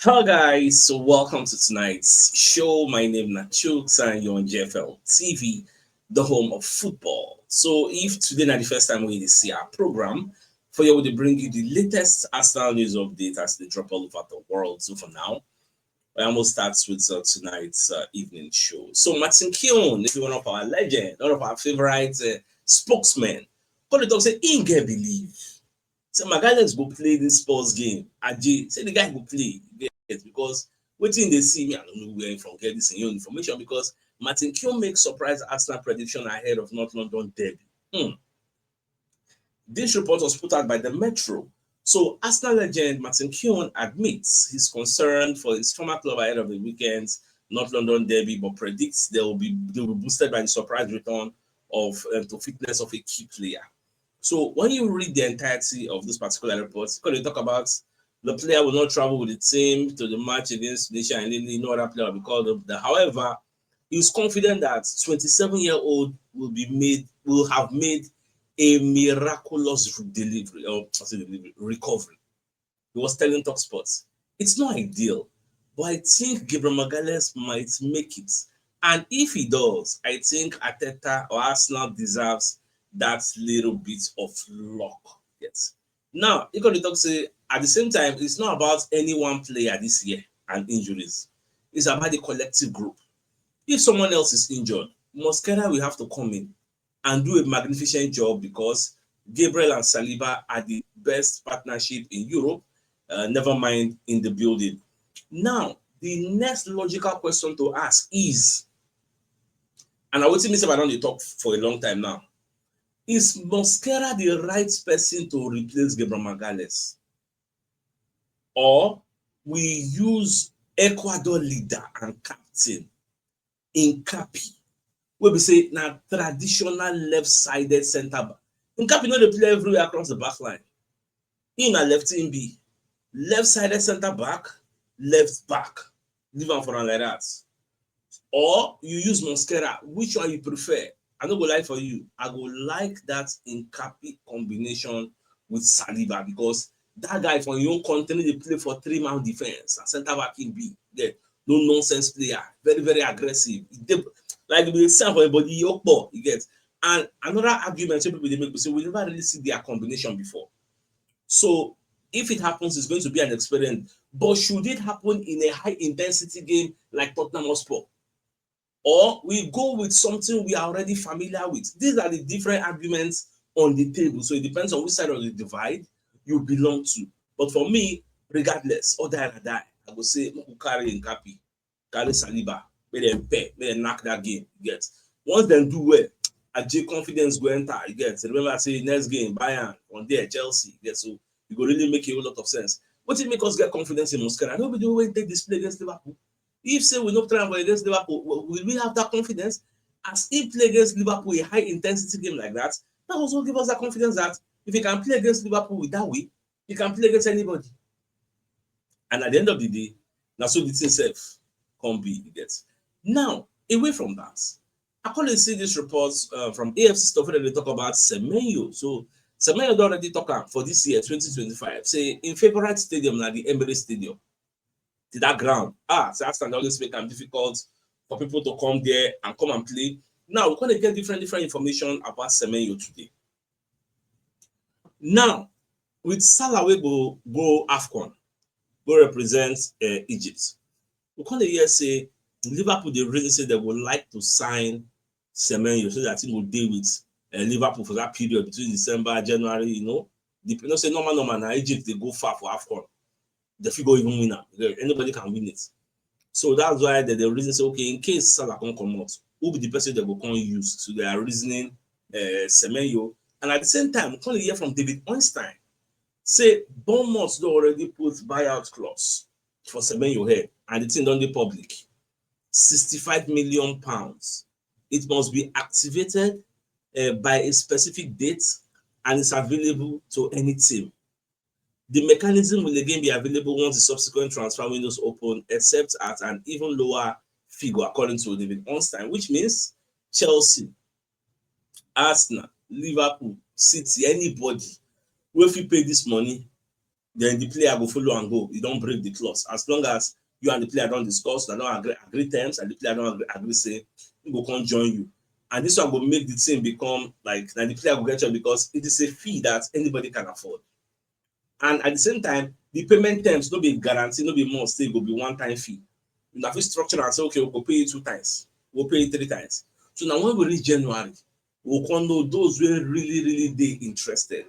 Hello guys, so welcome to tonight's show. My name is CHUKS and you're on JFL TV, the home of football. So if today is the first time we see our program, for you to bring you the latest Arsenal news update as they drop all over the world. So for now, I almost starts with tonight's evening show. So Martin Keown is one of our legends, one of our favorite spokesmen. Call it talk say, "In get believe." So my guy let's go play this sports game. Aji say the guy go play get because wetin they see me, I don't know where from get this new information because Martin Keown makes surprise Arsenal prediction ahead of North London derby. This report was put out by the Metro. So Arsenal legend Martin Keown admits he's concerned for his former club ahead of the weekend's North London derby, but predicts they will be boosted by the surprise return of to fitness of a key player. So when you read the entirety of this particular report, because they talk about the player will not travel with the team to the match against Tunisia and Lily, no other player will be called up. However, he's confident that 27-year-old will have made a miraculous delivery or recovery. He was telling Talksport, it's not ideal, but I think Gabriel Magalhaes might make it. And if he does, I think Ateta or Arsenal deserves that little bit of luck. Yes. Now, you got to talk say at the same time, it's not about any one player this year and injuries. It's about the collective group. If someone else is injured, Mosquera will have to come in and do a magnificent job because Gabriel and Saliba are the best partnership in Europe, never mind in the building. Now, the next logical question to ask is, and I will tell you I don't talk for a long time now, is Mosquera the right person to replace Gabriel Magalhaes? Or we use Ecuador leader and captain Nkapi, wey be say na traditional left-sided centre back. Nkapi no dey play everywhere across the back line. Him na lefty be. Left-sided centre back, left back. Leave am for am like that. Or you use Mosquera. Which one you prefer? I no go lie for you. I go like that Nkapi combination with Saliba because that guy from your own country dey play for three-man defense and centre back him be. Yeah, no nonsense player, very very aggressive. Like we dey see am for everybody, Yokpo, you get. And another argument wey people dey make be say we never really see their combination before. So if it happens, it's going to be an experiment. But should it happen in a high intensity game like Tottenham Hotspur? Or we go with something we are already familiar with? These are the different arguments on the table. So it depends on which side of the divide you belong to. But for me, regardless, or die or die, I go say make we carry Nkapi, carry Saliba, make dem pair, make dem knack that game. You get. Once dem do well, Aje confidence go enter. You get. Remember I say next game Bayern, on there Chelsea. You get. So e go really make a whole lot of sense. Wetin make us get confidence in Mosquera? No be the way we take display against Liverpool. If say we no try for against Liverpool, will we have that confidence? As he play against Liverpool a high intensity game like that, that also give us that confidence that if he can play against Liverpool with that way, he can play against anybody. And at the end of the day, na so the thing sef come be, you get. Now, away from that, I currently see this report from AFC stuff where they talk about Semenyo. So Semenyo don already talk am for this year 2025. Say in favorite stadium na the Emirates Stadium. To that ground. So Arsenal always make am difficult for people to come there and come and play. Now we're going to get different information about Semenyo today. Now, with Salah wey go AFCON, go represent Egypt. We come dey hear say Liverpool dey reason say they would like to sign Semenyo so that he will deal with Liverpool for that period between December, January, you know say normal na Egypt dey go far for AFCON. The figure even win am. Anybody can win it. So that's why the reason say, okay, in case Salah can come out, who be the person that will come use? So they are reasoning Semenyo. And at the same time, we can hear from David Einstein say Bournemouth don already put buyout clause for Semenyo head, and the thing don dey public. £65 million. It must be activated by a specific date and it's available to any team. The mechanism will again be available once the subsequent transfer windows open, except at an even lower figure, according to David Einstein, which means Chelsea, Arsenal, Liverpool, City, anybody wey fit pay this money then the player go follow and go. You don't break the clause. As long as you and the player don't discuss, they don't agree terms, and the player don't agree say, he will come join you. And this one will make the team become like, now the player will get you because it is a fee that anybody can afford. And at the same time, the payment terms no be guarantee, no be must say go be one-time fee. You have to structure and say, okay, we'll pay you 2 times, we'll pay you 3 times. So now when we reach January, we'll know those who are really they interested.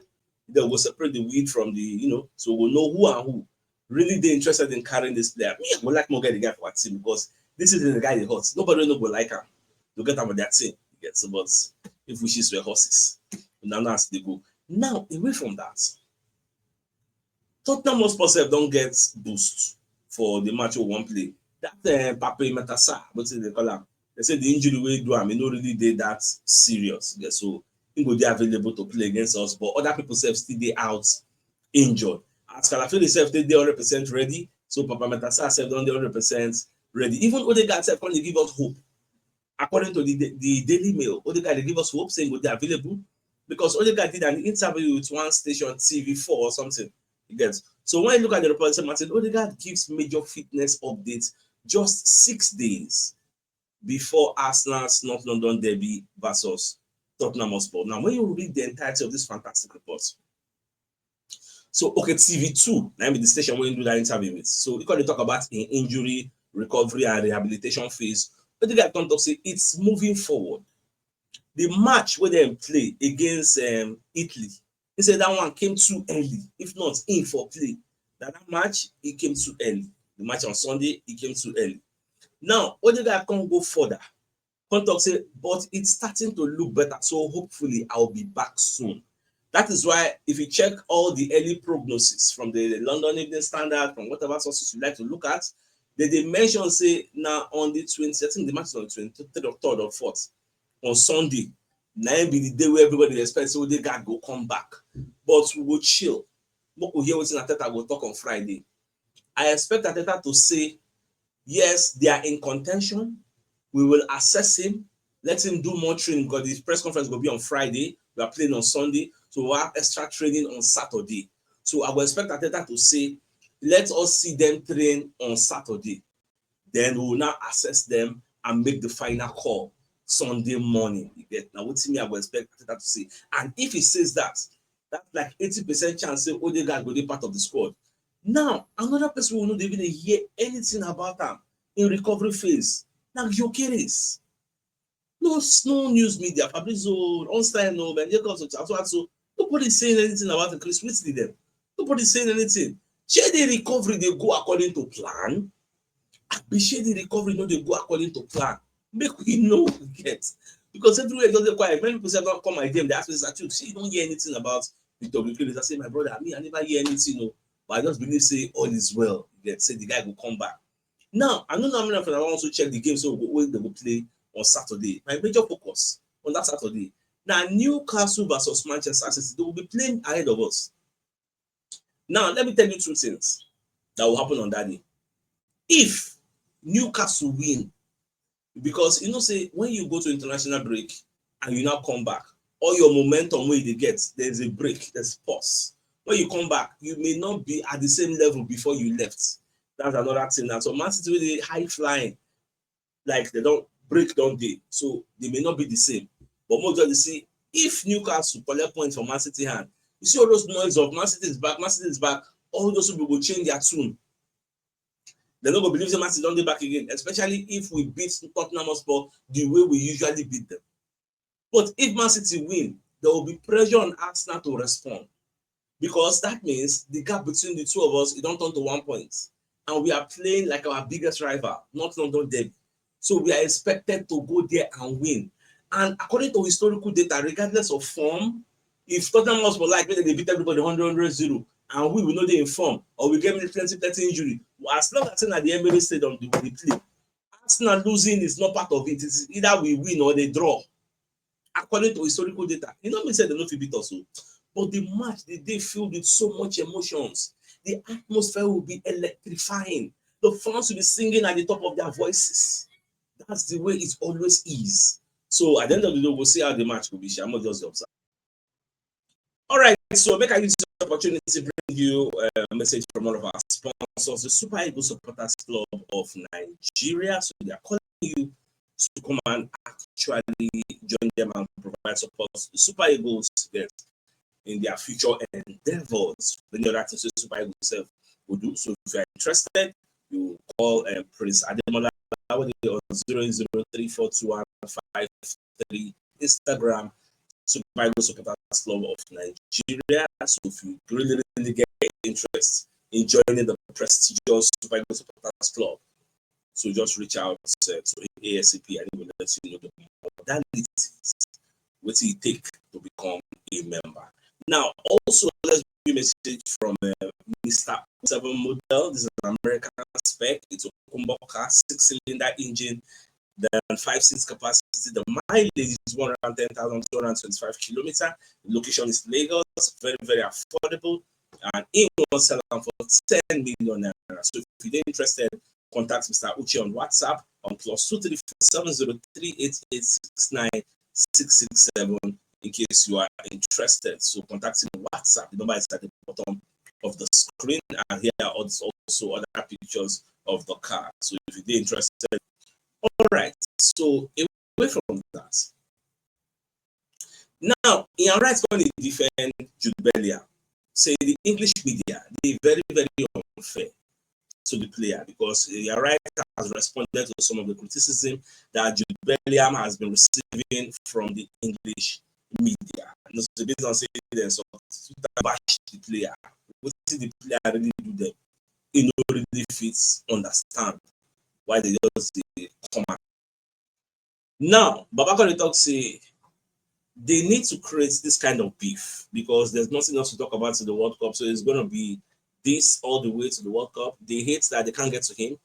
They will separate the weed from the, so we'll know who and who really they interested in carrying this player. Me, I would like more get the guy for our team because this is the guy that hot. Nobody will like him. They'll get him with their team. Get so, but if wishes were horses, now as they go. Now, away from that, Tottenham Hotspur don't get boost for the match we won't play. That Pape Matassa, what they call him? They say the injury we do, I mean, not really did that serious. Yeah, so he will be available to play against us, but other people still they out injured. As Calafili self they 100% ready, so Papa Matassa self done 100% ready. Even Odegaard self can give us hope. According to the Daily Mail, Odegaard they give us hope saying they're available because Odegaard did an interview with one station TV4 or something. You get. So when you look at the report, Martin Odegaard gives major fitness updates just 6 days before Arsenal's North London derby versus Tottenham Hotspur. Now, when you read the entirety of this fantastic report, so okay, TV2, I mean the station where you do that interview with. So you can talk about in injury, recovery, and rehabilitation phase. But the guy come to say it's moving forward. The match where they play against Italy, he said that one came too early. If not in for play, that match it came too early. The match on Sunday it came too early. Now, what did I can't go further? Contact say, but it's starting to look better. So hopefully I'll be back soon. That is why if you check all the early prognosis from the London Evening Standard, from whatever sources you like to look at, they mention say now on the 20th, I think the match is on the 23rd or 3rd or 4th on Sunday. Now be the day where everybody expects so they got go come back. But we will chill. We will hear what Ateta will talk on Friday. I expect Ateta to say, yes, they are in contention. We will assess him, let him do more training because the press conference will be on Friday. We are playing on Sunday, so we'll have extra training on Saturday. So I will expect Ateta to say, let us see them train on Saturday. Then we will now assess them and make the final call Sunday morning. You get now what me I will expect Ateta to say. And if he says that, that's like 80% chance say Odegaard will be part of the squad. Now, another person will not even hear anything about him in recovery phase. Now, Gyökeres. No news media, Fabrizio, Onstein, no, Ben so nobody's saying anything about the Chris Whitley then. Nobody's saying anything. Share the recovery, they go according to plan. Be share the recovery, no, they go according to plan. Make we know we get. Because everywhere doesn't quiet. Many people say, not come my game, they ask me, see, you don't hear anything about Victor Gyökeres. I say, my brother, I never hear anything, no. But I just believe say all is well. You get say the guy will come back. Now, I know how many of them also check the game, so when they will play on Saturday. My major focus on that Saturday. Now, Newcastle versus Manchester City, they will be playing ahead of us. Now, let me tell you 2 things that will happen on that day. If Newcastle win, because say when you go to international break and you now come back, all your momentum where they get, there's a break, there's pause. When you come back, you may not be at the same level before you left. That's another thing. Now, so Man City really high flying, like they don't break down day, so they may not be the same. But most of you see, if Newcastle collect points from Man City hand, you see all those noise of Man City is back, all those people will change their tune. They're not going to believe the Man City don't be back again, especially if we beat Tottenham Hotspur the way we usually beat them. But if Man City win, there will be pressure on Arsenal to respond. Because that means the gap between the two of us, it don't turn to 1 point. And we are playing like our biggest rival, not London derby. So we are expected to go there and win. And according to historical data, regardless of form, if Tottenham Hotspur like when they beat everybody 100-0, and we will know they inform, or we get plenty injury, as long as at the Emirates Stadium we play, Arsenal losing is not part of it. It's either we win or they draw. According to historical data, me say they no fit beat us. But the match, the day filled with so much emotions. The atmosphere will be electrifying. The fans will be singing at the top of their voices. That's the way it always is. So at the end of the day, we'll see how the match will be. I'm not just observe. All right, so make I use opportunity to bring you a message from one of our sponsors, the Super Eagles Supporters Club of Nigeria. So they are calling you to come and actually join them and provide support to the Super Eagles in their future endeavors. Many other things the Super Eagles self will do. So if you are interested, you call Prince Ademola on 003421553, Instagram, Super Eagles Supporters Club of Nigeria. So if you really get interest in joining the prestigious Super Eagles Supporters Club, so just reach out to ASAP and it will let you know the modalities what it take to become a member. Now, also let's give you a message from Mr. 7 model. This is an American spec. It's a combo car, 6-cylinder engine, then 5-seat capacity. The mileage is 110,225 kilometers. The location is Lagos. Very, very affordable. And it will sell for 10 million naira. So if you're interested, contact Mr. Uche on WhatsApp on +234-703-8869-667 in case you are interested. So contact him on WhatsApp. The number is at the bottom of the screen, and here are also other pictures of the car. So if you're interested, all right. So away from that, now in right going to defend Jude Bellingham, say the English media they very unfair to the player because right has responded to some of the criticism that Jude Bellingham has been receiving from the English media. And so based on saying this, so bash the player, what the player really do them, it no really fits understand why they just come out. Now, Babakari talk say they need to create this kind of beef because there's nothing else to talk about in the World Cup, so it's going to be this all the way to the World Cup. They hate that they can't get to him.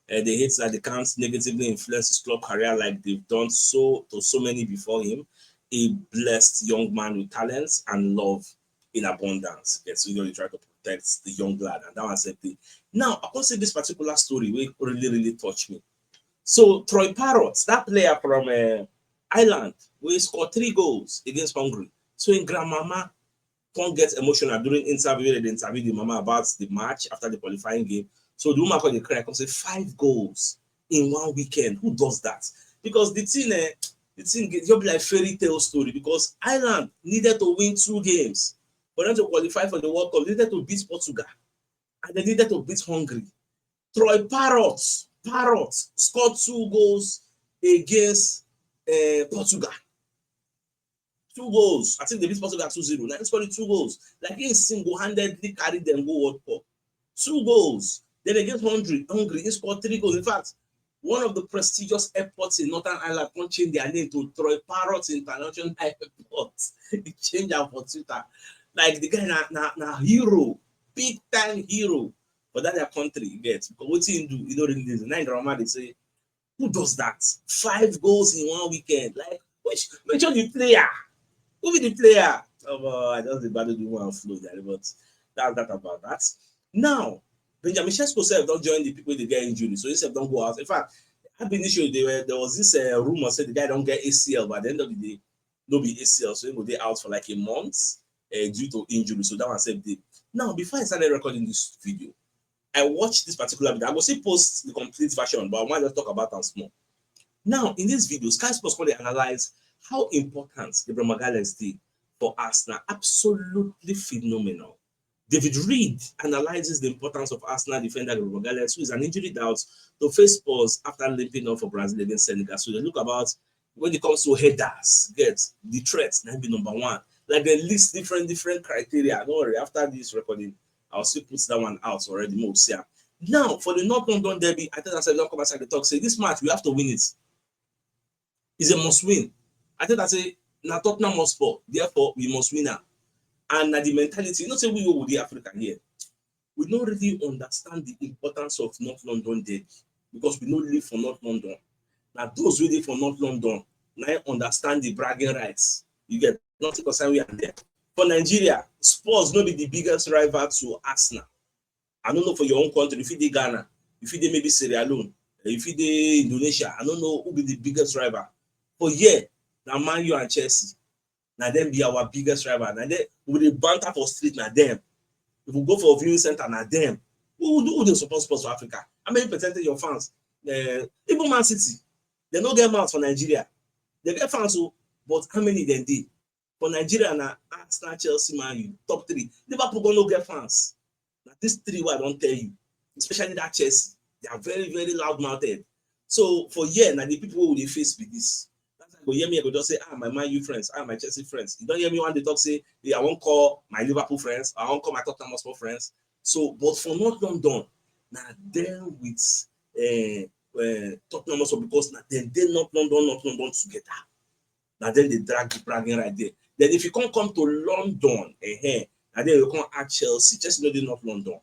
They hate that they can't negatively influence his club career like they've done to so many before him. A blessed young man with talents and love in abundance. Yes, so you try to protect the young lad, and that was it. Now, I can say this particular story which really touched me. So Troy Parrott, that player from Ireland, we scored 3 goals against Hungary. So in grandmama can't get emotional during interview. They interview the mama about the match after the qualifying game. So the woman called the cry and say 5 goals in one weekend. Who does that? Because the thing just be like fairy tale story because Ireland needed to win 2 games for them to qualify for the World Cup. They needed to beat Portugal and they needed to beat Hungary. Troy Parrott scored 2 goals against Portugal. 2 goals. I think they beat Portugal 2-0. Now he scored 2 goals. Like he single-handedly carried them go World Cup. 2 goals. Then against Hungary, he scored 3 goals. In fact, one of the prestigious airports in Northern Ireland can change their name to Troy Parrott International Airport. He changed out for Twitter. Like the guy na hero, big time hero for that their country. You get because what he do, you know really this. Now in Roma they say, who does that? 5 goals in one weekend. Like which the player? Who be the player? Oh, I just debated the one flow there, but that's that about that. Now, Benjamin Sesko self don't join the people they get injury, so he self don't go out. In fact, ab initially there was this rumor said the guy don't get ACL, but at the end of the day, no be ACL, so he go dey out for like a month due to injury. So that one said they. Now, before I started recording this video, I watched this particular video. I will still post the complete version, but I want to talk about them small. Now, in this video, Sky Sports going to analyze how important Gabriel Magalhaes did for Arsenal. Absolutely phenomenal. David Reed analyzes the importance of Arsenal defender Gabriel Magalhaes, who is an injury out to face Spurs after limping off for Brazil against Senegal. So they look about when it comes to headers, get the threats, now be number 1. Like they list different criteria. Don't worry, after this recording, I'll still put that one out already. Now, for the North London derby, I think I said, don't come outside the talk. Say this match, we have to win it. It's a must win. I think I say, now Tottenham must fall. Therefore, we must win now. And the mentality, not say we go with the African here. We don't really understand the importance of North London derby because we don't live for North London. Now, those who live for North London now understand the bragging rights. You get nothing concerned we are there. For Nigeria, Spurs not be the biggest rival to Arsenal. I don't know for your own country, if you did Ghana, if you did maybe Sierra Leone, if you did Indonesia, I don't know who be the biggest rival. For yeah, now Man U and Chelsea, now them be our biggest rival. Now they with the banter for street, now them If we go for a viewing center, now them, who they support sports for Africa? How many percentage of fans? Even Man City, they don't get fans for Nigeria. They get fans, but how many then did? For Nigeria, now Arsenal, Chelsea, Man U, top 3. Liverpool gonna get fans. Now these 3 what I don't tell you, especially that Chelsea, they are very, very loud-mouthed. So for years, now the people who they face with this. That's why you hear me, I go just say, my Man U friends, my Chelsea friends. You don't hear me when they talk say, I won't call my Liverpool friends, I won't call my Tottenham Hotspur friends. So, but for North London, now them with Tottenham Hotspur, because now they North London together. Now then they drag the bragging right there. Then if you can't come to London, and then you can't add Chelsea, just know they North London.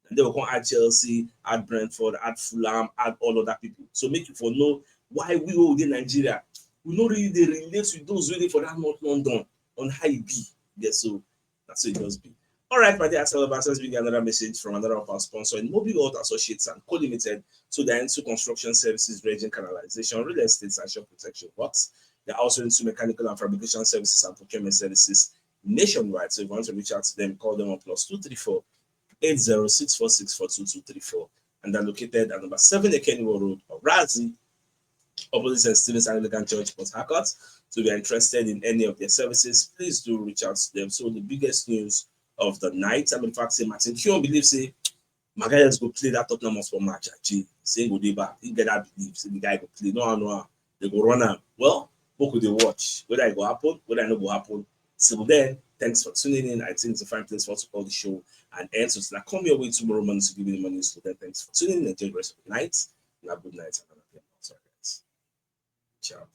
And then we can add Chelsea, add Brentford, add Fulham, add all other people. So make you for know why we all in Nigeria. We know really they relate with those really for that North London on how it be. Yeah, so that's what it does be. All right, my dear Celebasses, we get another message from another of our sponsors, Mobile World Associates and Co-Limited. So they're into construction services, dredging, canalization, real estate, and shore protection works. They're also into mechanical and fabrication services and procurement services nationwide. So if you want to reach out to them, call them on +234 8064642234, and they're located at number 7 Ekeniwo Road, Orazi, opposite St. Stephen's Anglican Church, Port Harcourt. So if you're interested in any of their services, please do reach out to them. So the biggest news of the night, in fact, say Martin Keown believes say Maguire's go play that Tottenham Hotspur match. Say go dey back. He get that belief. Say the guy go play. No, they go run him. Well, what could they watch? Whether it go happen, whether it not go happen. So then, thanks for tuning in. I think it's a fine place for us to call the show and end. So I come your way tomorrow morning to give you the money. So then, thanks for tuning in. Enjoy the rest of the night. And have a good night. Sorry, guys. Ciao.